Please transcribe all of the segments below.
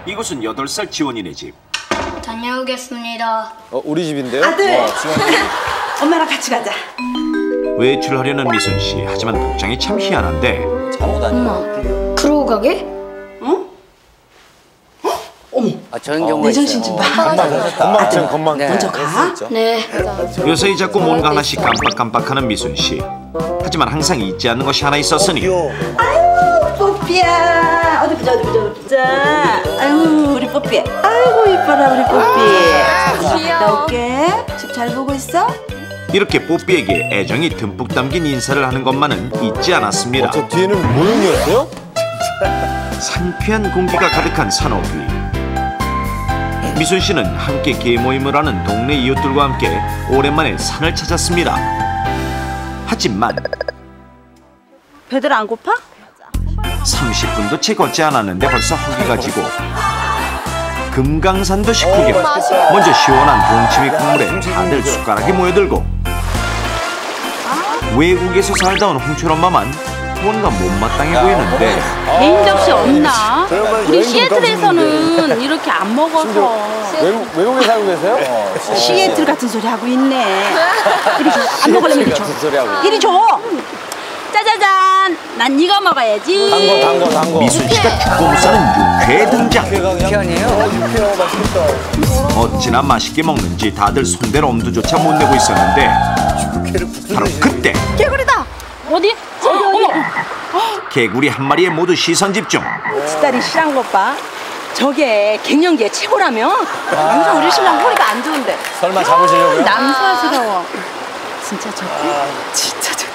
이곳은 8살 지원이네 집. 다녀오겠습니다. 우리 집인데요? 아들! 엄마랑 같이 가자. 외출하려는 미순 씨. 하지만 복장이 참 희한한데. 잘못 아니야. 엄마, 그러고 가게? 응? 어머, 저런 경우가 내 정신 좀 봐. 건망증, 건망증. 먼저 가. 네. 요새 자꾸 뭔가 하나씩 깜빡깜빡하는 미순 씨. 하지만 항상 잊지 않는 것이 하나 있었으니. 아유, 뽀삐야. 어디 보자, 어디 보자, 어디 보자. 아유, 우리 뽀삐. 아이고, 이뻐라, 우리 뽀삐. 귀여워. 나 올게. 집 잘 보고 있어? 이렇게 뽀삐에게 애정이 듬뿍 담긴 인사를 하는 것만은 잊지 않았습니다. 저 뒤에는 모형이었어요? 상쾌한 공기가 가득한 산업 위. 미순 씨는 함께 계모임을 하는 동네 이웃들과 함께 오랜만에 산을 찾았습니다. 하지만 배들 안 고파? 30분도 채 걷지 않았는데 벌써 허기가 지고 금강산도 식후경. 먼저 시원한 동치미 국물에 다들 숟가락이 모여들고 외국에서 살다 온 홍철엄마만 뭔가 못마땅해 보이는데 개인 접시 없나? 우리 시애틀에서는 이렇게 안 먹어서. 외국에 살고 계세요? 시애틀 같은 소리 하고 있네. 이리 줘. 안 먹으려면 이리 줘. 같은 소리 하고. 이리 줘. 짜자잔! 난 이거 먹어야지. 단 거. 미순 씨가 죽고 못 사는 육회 등장. 편이에요. 육회요, 맛있겠다. 어찌나 맛있게 먹는지 다들 손댈 엄두조차 못 내고 있었는데 바로 그때 개구리다! 어디? 어머! 개구리 한 마리에 모두 시선 집중. 딸이 실한 것 봐. 저게 갱년기에 최고라며? 요즘 우리 신랑 허리가 안 좋은데. 설마 잡으시려고요? 남사스러워. 진짜 좋대. 진짜 좋대.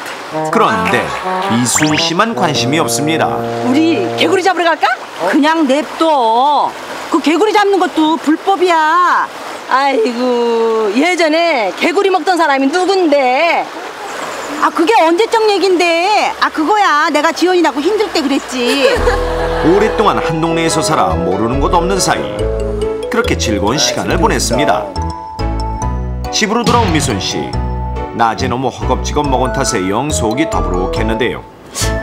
그런데 미순 씨만 관심이 없습니다. 우리 개구리 잡으러 갈까? 그냥 냅둬. 그 개구리 잡는 것도 불법이야. 아이고, 예전에 개구리 먹던 사람이 누군데? 아, 그게 언제적 얘긴데? 아, 그거야. 내가 지원이 나고 힘들 때 그랬지. 오랫동안 한 동네에서 살아 모르는 곳 없는 사이 그렇게 즐거운 시간을 보냈습니다. 집으로 돌아온 미순 씨. 낮에 너무 허겁지겁 먹은 탓에 영 속이 더부룩했는데요.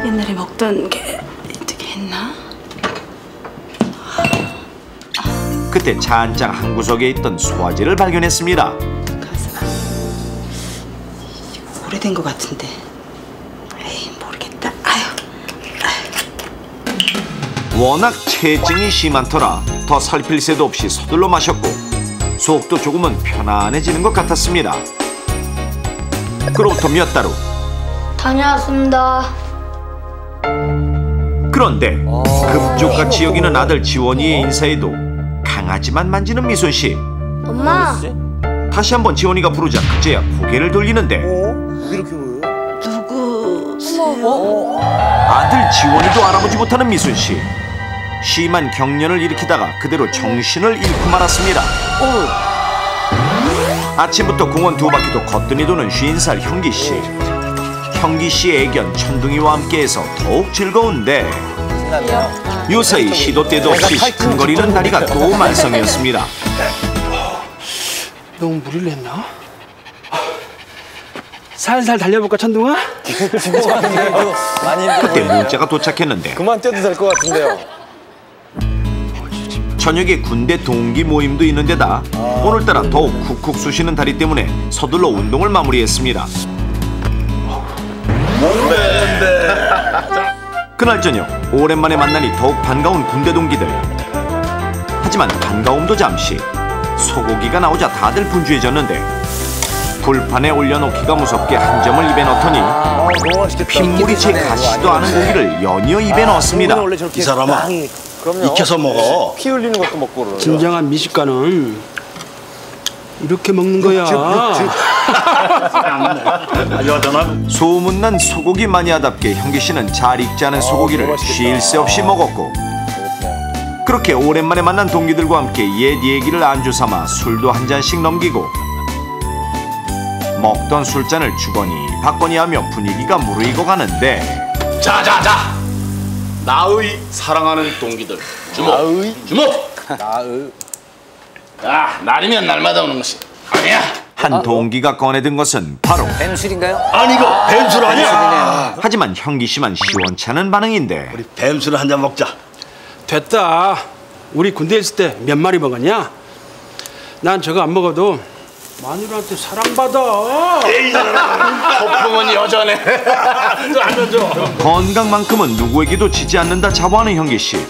옛날에 먹던 게 어떻게 했나? 그때 잔장 한 구석에 있던 소화제를 발견했습니다. 오래된 것 같은데. 에이, 모르겠다. 워낙 체증이 심한 터라 더 살필 새도 없이 서둘러 마셨고 속도 조금은 편안해지는 것 같았습니다. 그로부터 몇 달 후. 다녀왔습니다. 그런데 금쪽같이 여기는 아들 지원이의 인사에도 강아지만 만지는 미순 씨. 엄마, 다시 한번 지원이가 부르자 그제야 고개를 돌리는데 이렇게 보여요? 누구세요? 아들 지원이도 알아보지 못하는 미순 씨. 심한 경련을 일으키다가 그대로 정신을 잃고 말았습니다. 아침부터 공원 두 바퀴도 거뜬히 도는 50살 형기 씨. 형기 씨의 애견 천둥이와 함께해서 더욱 즐거운데 요사이 시도 때도 없이 시큰거리는 다리가 또 만성이었습니다. 너무 무리를 했나? 살살 달려볼까, 천둥아? 많이 그때 문자가 도착했는데 그만 떼도 될 것 같은데요. 저녁에 군대 동기 모임도 있는데다 오늘따라 더욱 쿡쿡 쑤시는 다리 때문에 서둘러 운동을 마무리했습니다. 그날 저녁 오랜만에 만나니 더욱 반가운 군대 동기들. 하지만 반가움도 잠시. 소고기가 나오자 다들 분주해졌는데 불판에 올려놓기가 무섭게 한 점을 입에 넣더니 핏물이 채 가시지도 않은 고기를 연이어 입에 넣었습니다. 이 사람아, 익혀서 먹어. 피 흘리는 것도 먹고 그러죠. 진정한 미식가는 이렇게 먹는 거야. 소문난 소고기 마니아답게 형기 씨는 잘 익지 않은 소고기를 쉴 새 없이 먹었고 그렇게 오랜만에 만난 동기들과 함께 옛 얘기를 안주 삼아 술도 한 잔씩 넘기고 먹던 술잔을 주거니 받거니 하며 분위기가 무르익어 가는데 자자자, 나의 사랑하는 동기들 주목. 주목. 야, 날이면 날마다 오는 것이 아니야. 한 동기가 꺼내든 것은 바로 뱀술인가요? 아니 이거 뱀술 아니야. 하지만 형기 씨만 시원찮은 반응인데 우리 뱀술 한 잔 먹자. 됐다. 우리 군대 있을 때 몇 마리 먹었냐? 난 저거 안 먹어도 마누라한테 사랑받아. 거품은 여전해. 건강만큼은 누구에게도 지지 않는다 자부하는 형기 씨.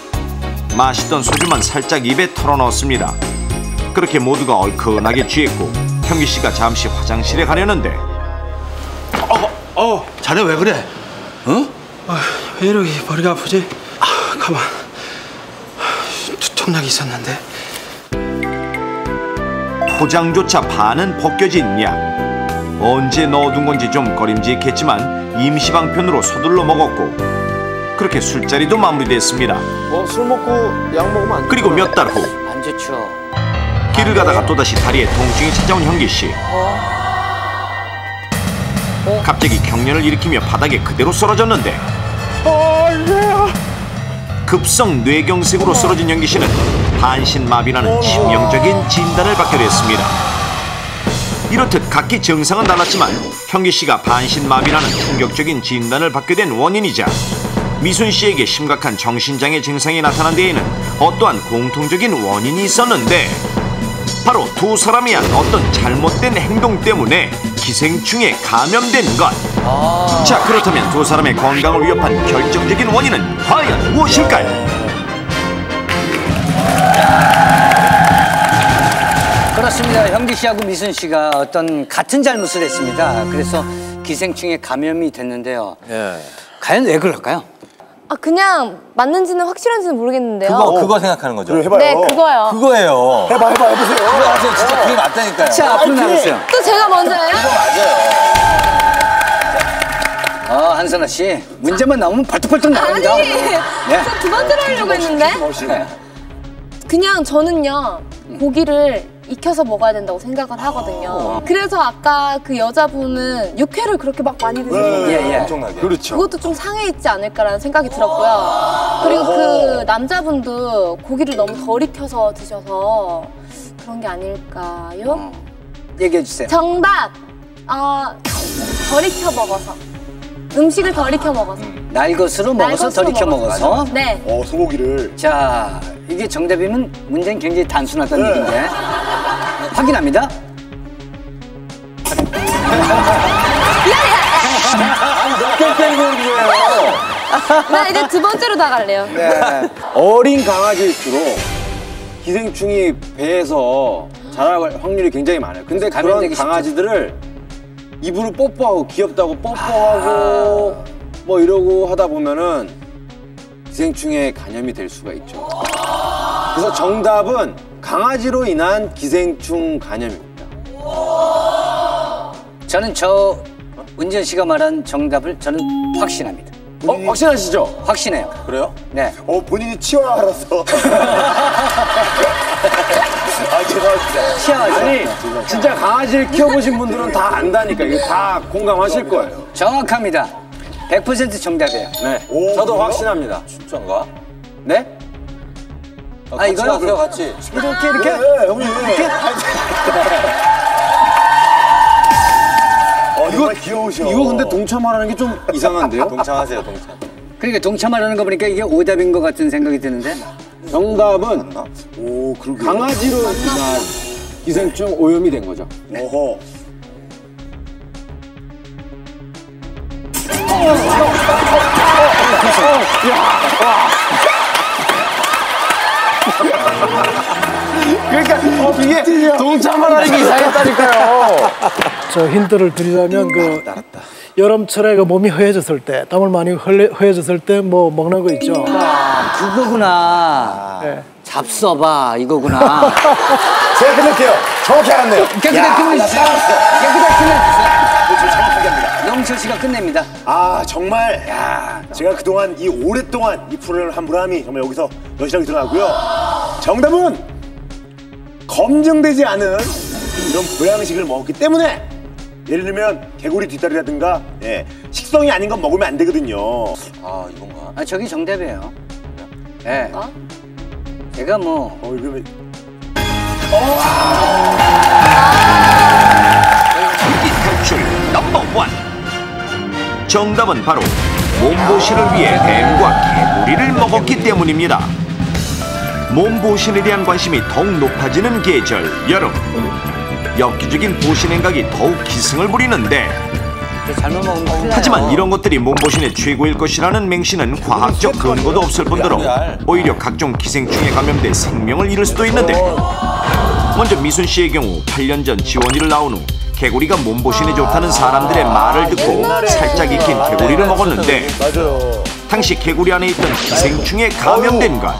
맛있던 소주만 살짝 입에 털어넣었습니다. 그렇게 모두가 얼큰하게 취했고 형기 씨가 잠시 화장실에 가려는데 자네 왜 그래? 어? 왜 이렇게 머리가 아프지? 가만. 두통약이 있었는데. 포장조차 반은 벗겨진 약. 언제 넣어둔 건지 좀 꺼림직했지만 임시방편으로 서둘러 먹었고 그렇게 술자리도 마무리됐습니다. 술 먹고 약 먹으면 안 돼. 그리고 몇 달 후 안 좋죠. 길을 가다가 또다시 다리에 통증이 찾아온 형기 씨. 갑자기 경련을 일으키며 바닥에 그대로 쓰러졌는데 급성 뇌경색으로 쓰러진 형기 씨는 반신마비라는 치명적인 진단을 받게 됐습니다. 이렇듯 각기 증상은 달랐지만 형기 씨가 반신마비라는 충격적인 진단을 받게 된 원인이자 미순 씨에게 심각한 정신장애 증상이 나타난 데에는 어떠한 공통적인 원인이 있었는데 바로 두 사람이 한 어떤 잘못된 행동 때문에 기생충에 감염된 것. 자, 그렇다면 두 사람의 건강을 위협한 결정적인 원인은 과연 무엇일까요? 그렇습니다. 형기 씨하고 미순 씨가 어떤 같은 잘못을 했습니다. 그래서 기생충에 감염이 됐는데요. 예. 과연 왜 그럴까요? 아 그냥 맞는지는 확실한지는 모르겠는데요. 그거 생각하는 거죠? 해봐요. 네 그거요. 그거예요. 해보세요. 그거 하세요. 진짜 그게 맞다니까요. 자, 앞으로 나가세요. 또 제가 먼저예요? 한선아 씨. 문제만 나오면 벌떡벌떡 나갑니다. 아니 네. 저 두 번째로 하려고 했는데. 그냥 저는요 고기를 익혀서 먹어야 된다고 생각을 하거든요. 그래서 아까 그 여자분은 육회를 그렇게 막 많이 드시는데 예. 엄청나게. 그렇죠. 그것도 좀 상해 있지 않을까라는 생각이 들었고요. 그리고 그 남자분도 고기를 너무 덜 익혀서 드셔서 그런 게 아닐까요? 얘기해 주세요. 정답! 덜 익혀 먹어서. 음식을 덜 익혀 먹어서. 날 것으로 먹어서 덜 익혀 먹어서. 네. 소고기를. 자, 이게 정답이면 문제는 굉장히 단순하다는 얘기인데 확인합니다. 나 이제 두 번째로 나갈래요. 네. 어린 강아지일수록 기생충이 배에서 자랄 확률이 굉장히 많아요. 근데 그런 감염되기 강아지들을 입으로 뽀뽀하고 귀엽다고 뽀뽀하고 뭐 이러고 하다 보면은 기생충에 감염이 될 수가 있죠. 그래서 정답은 강아지로 인한 기생충 감염입니다. 저는 저 은전 씨가 말한 정답을 저는 확신합니다. 확신하시죠? 확신해요. 그래요? 네. 본인이 치와 알았어. 죄송합니다. 치아 아니, 진짜 강아지를 키워보신 분들은 다 안다니까. 이거 다 공감하실 거예요. 정확합니다. 100% 정답이에요. 네. 저도 확신합니다. 진짜인가? 네? 이거요? 가세요, 같이. 이렇게? 네, 형님. 이렇게? 이거 귀여우셔. 이거 근데 동참하라는 게 좀 이상한데요? 동참하세요, 동참. 그러니까 동참하려는 거 보니까 이게 오답인 것 같은 생각이 드는데 정답은 강아지로 인한 기생충 오염이 된 거죠. 오호. 그러니까 이게 동참하라는 게 이상했다니까요. 저 힌트를 드리자면 그 여름철에 그 몸이 허해졌을 때, 땀을 많이 허해졌을 때 뭐 먹는 거 있죠. 그거구나. 네. 잡숴봐 이거구나. 제가 끝낼게요. 정확히 알았네요. 깨끗하게 끝내주세요. 영철 씨가 끝냅니다. 정말 제가 그동안 오랫동안 이 프로그램을 한 보람이 정말 여기서 여실하게 드러나고요. 정답은 검증되지 않은 이런 보양식을 먹었기 때문에 예를 들면 개구리 뒷다리라든가 식성이 아닌 건 먹으면 안 되거든요. 이건가? 저기 정답이에요. 네. 제가 뭐 이러면 탈출 넘버 1. 정답은 바로 몸보신을 위해 뱀과 개구리를 먹었기 때문입니다. 몸보신에 대한 관심이 더욱 높아지는 계절 여름. 엽기적인 보신 행각이 더욱 기승을 부리는데 잘못 먹으면 큰일 나요. 하지만 이런 것들이 몸보신의 최고일 것이라는 맹신은 과학적 근거도 없을 뿐더러 오히려 각종 기생충에 감염돼 생명을 잃을 수도 있는데, 먼저 미순 씨의 경우 8년 전 지원이를 나온 후 개구리가 몸보신에 좋다는 사람들의 말을 듣고 살짝 익힌 개구리를 먹었는데, 당시 개구리 안에 있던 기생충에 감염된 것.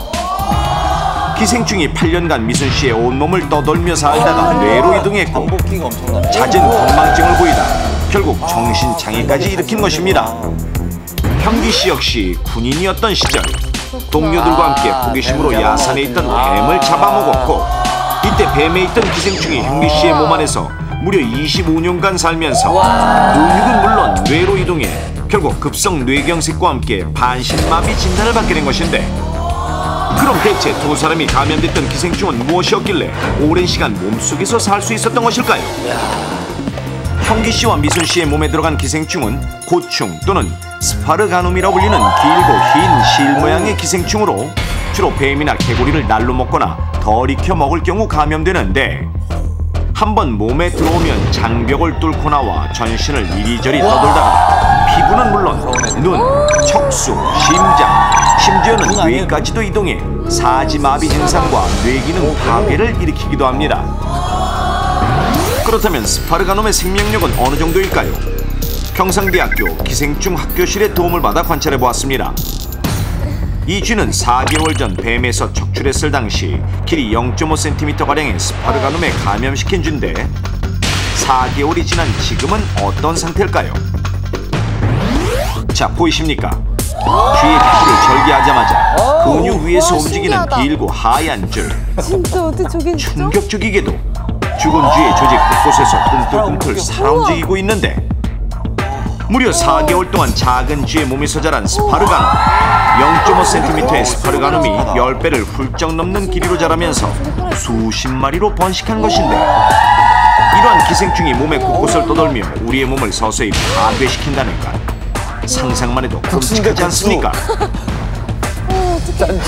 기생충이 8년간 미순 씨의 온몸을 떠돌며 살다가 뇌로 이동했고 잦은 건망증을 보이다 결국 정신장애까지 일으킨 것입니다. 현기 씨 역시 군인이었던 시절 동료들과 함께 호기심으로 야산에 있던 뱀을 잡아먹었고, 이때 뱀에 있던 기생충이 현기 씨의 몸 안에서 무려 25년간 살면서 근육은 물론 뇌로 이동해 결국 급성 뇌경색과 함께 반신마비 진단을 받게 된 것인데, 그럼 대체 두 사람이 감염됐던 기생충은 무엇이었길래 오랜 시간 몸속에서 살 수 있었던 것일까요? 현기 씨와 미순 씨의 몸에 들어간 기생충은 고충 또는 스파르가눔이라고 불리는 길고 흰 실 모양의 기생충으로 주로 뱀이나 개구리를 날로 먹거나 덜 익혀 먹을 경우 감염되는데, 한번 몸에 들어오면 장벽을 뚫고 나와 전신을 이리저리 떠돌다가 피부는 물론 눈, 척수, 심장, 심지어는 뇌까지도 이동해 사지마비 증상과 뇌기능 파괴를 일으키기도 합니다. 그렇다면 스파르가눔의 생명력은 어느 정도일까요? 경상대학교 기생충 학교실의 도움을 받아 관찰해 보았습니다. 이 쥐는 4개월 전 뱀에서 척출했을 당시 길이 0.5cm가량의 스파르가눔에 감염시킨 쥐인데, 4개월이 지난 지금은 어떤 상태일까요? 자, 보이십니까? 쥐의 피부를 절개하자마자 근육 위에서 움직이는 신기하다. 길고 하얀 줄. 진짜 어떻게 저게 있죠? 충격적이게도 죽은 쥐의 조직 곳곳에서 꿈틀꿈틀 살아 움직이고 있는데, 무려 4개월 동안 작은 쥐의 몸에서 자란 스파르가눔, 0.5cm의 스파르가눔이 10배를 훌쩍 넘는 길이로 자라면서 수십 마리로 번식한 것인데, 이러한 기생충이 몸의 곳곳을 떠돌며 우리의 몸을 서서히 파괴시킨다는 것, 상상만 해도 끔찍하지 않습니까?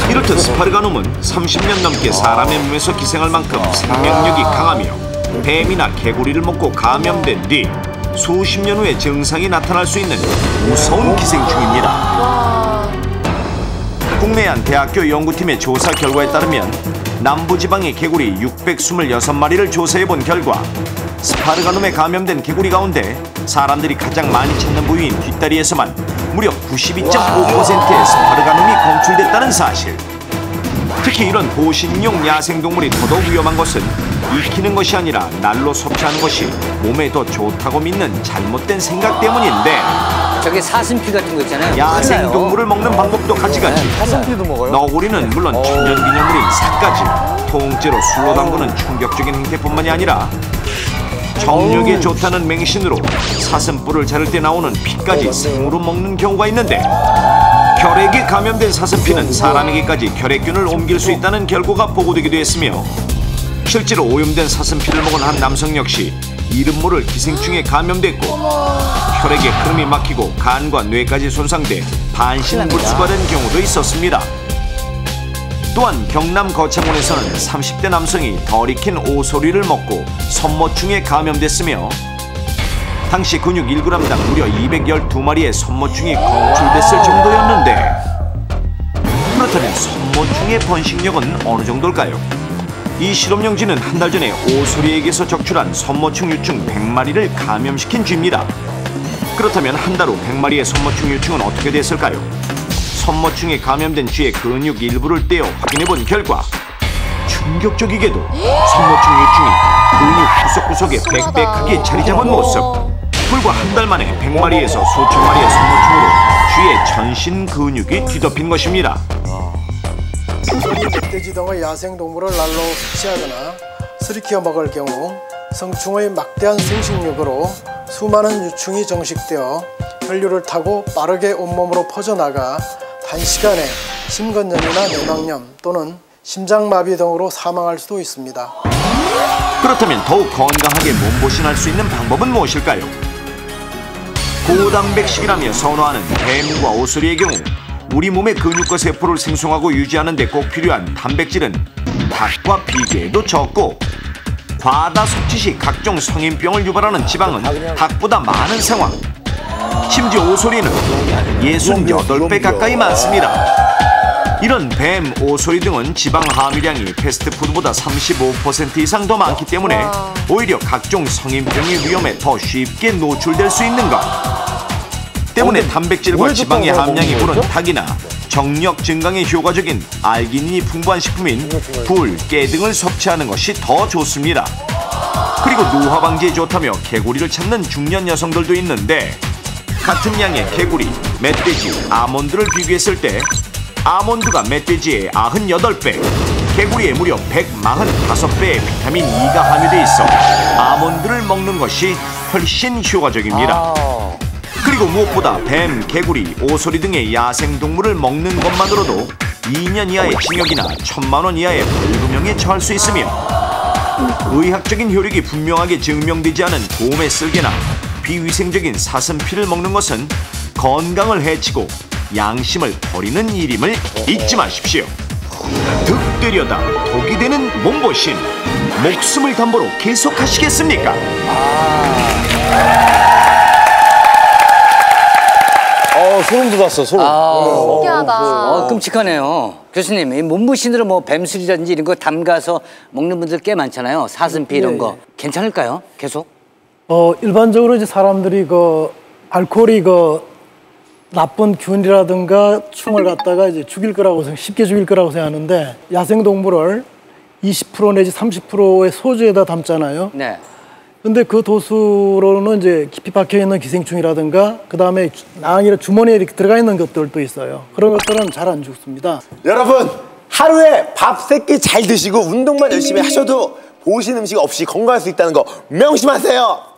이렇듯 스파르가눔은 30년 넘게 사람의 몸에서 기생할 만큼 생명력이 강하며, 뱀이나 개구리를 먹고 감염된 뒤 수십 년 후에 증상이 나타날 수 있는 무서운 기생충입니다. 국내 한 대학교 연구팀의 조사 결과에 따르면 남부지방의 개구리 626마리를 조사해본 결과 스파르가눔에 감염된 개구리 가운데 사람들이 가장 많이 찾는 부위인 뒷다리에서만 무려 92.5%의 스파르가눔이 검출됐다는 사실. 특히 이런 보신용 야생동물이 더더욱 위험한 것은 익히는 것이 아니라 날로 섭취하는 것이 몸에 더 좋다고 믿는 잘못된 생각 때문인데, 저게 사슴피 같은 거 있잖아요. 야생동물을 먹는 방법도 가지가지. 사슴피도 먹어요? 너구리는 물론 천연기념물인 삭까지 통째로 술로 담그는 충격적인 행태뿐만이 아니라 정력에 좋다는 맹신으로 사슴뿔을 자를 때 나오는 피까지 생으로 먹는 경우가 있는데, 혈액에 감염된 사슴피는 사람에게까지 혈액균을 옮길 수 있다는 결과가 보고되기도 했으며, 실제로 오염된 사슴피를 먹은 한 남성 역시 이름 모를 기생충에 감염됐고 혈액의 흐름이 막히고 간과 뇌까지 손상돼 반신불수가 된 경우도 있었습니다. 또한 경남 거창군에서는 30대 남성이 덜 익힌 오소리를 먹고 선모충에 감염됐으며, 당시 근육 1g당 무려 212마리의 선모충이 검출됐을 정도였는데, 그렇다면 선모충의 번식력은 어느 정도일까요? 이 실험용 쥐는 한 달 전에 오소리에게서 적출한 선모충 유충 100마리를 감염시킨 쥐입니다. 그렇다면 한 달 후 100마리의 선모충 유충은 어떻게 됐을까요? 선모충에 감염된 쥐의 근육 일부를 떼어 확인해본 결과 충격적이게도 선모충 유충이 근육 구석구석에 빽빽하게 자리 잡은 모습. 불과 한 달 만에 100마리에서 수천 마리의 선모충으로 쥐의 전신 근육이 뒤덮인 것입니다. 멧돼지 등의 야생동물을 날로 섭취하거나 쓰리키어 먹을 경우 성충의 막대한 생식력으로 수많은 유충이 정식되어 혈류를 타고 빠르게 온몸으로 퍼져나가 단시간에 심근염이나 뇌막염 또는 심장마비 등으로 사망할 수도 있습니다. 그렇다면 더욱 건강하게 몸보신할 수 있는 방법은 무엇일까요? 고단백식이라며 선호하는 뱀과 오소리의 경우 우리 몸의 근육과 세포를 생성하고 유지하는 데 꼭 필요한 단백질은 닭과 비계에도 적고 과다 섭취 시 각종 성인병을 유발하는 지방은 닭보다 많은 상황. 심지어 오소리는 68배 가까이 많습니다. 이런 뱀, 오소리 등은 지방 함유량이 패스트푸드보다 35% 이상 더 많기 때문에 오히려 각종 성인병의 위험에 더 쉽게 노출될 수 있는 것. 때문에 단백질과 지방의 함량이 오른 닭이나 정력 증강에 효과적인 알기닌이 풍부한 식품인 굴, 깨 등을 섭취하는 것이 더 좋습니다. 그리고 노화 방지에 좋다며 개구리를 찾는 중년 여성들도 있는데 같은 양의 개구리, 멧돼지, 아몬드를 비교했을 때 아몬드가 멧돼지의 98배, 개구리의 무려 145배의 비타민 E가 함유돼 있어 아몬드를 먹는 것이 훨씬 효과적입니다. 그리고 무엇보다 뱀, 개구리, 오소리 등의 야생동물을 먹는 것만으로도 2년 이하의 징역이나 1,000만 원 이하의 벌금형에 처할 수 있으며 의학적인 효력이 분명하게 증명되지 않은 곰의 쓸개나 비위생적인 사슴피를 먹는 것은 건강을 해치고 양심을 버리는 일임을 잊지 마십시오. 득되려다 독이 되는 몸보신, 목숨을 담보로 계속하시겠습니까? 소름 돋았어, 소름. 신기하다. 끔찍하네요. 교수님, 이 몸보신으로 뭐 뱀술이라든지 이런 거 담가서 먹는 분들 꽤 많잖아요. 사슴피 이런 거. 괜찮을까요? 계속? 일반적으로 이제 사람들이 알코올이 나쁜 균이라든가 충을 갖다가 이제 쉽게 죽일 거라고 생각하는데 야생 동물을 20% 내지 30%의 소주에다 담잖아요. 네. 근데 그 도수로는 이제 깊이 박혀 있는 기생충이라든가 그다음에 나항이나 주머니에 이렇게 들어가 있는 것들도 있어요. 그런 것들은 잘 안 죽습니다. 여러분, 하루에 밥 3끼 잘 드시고 운동만 열심히 하셔도 보신 음식 없이 건강할 수 있다는 거 명심하세요.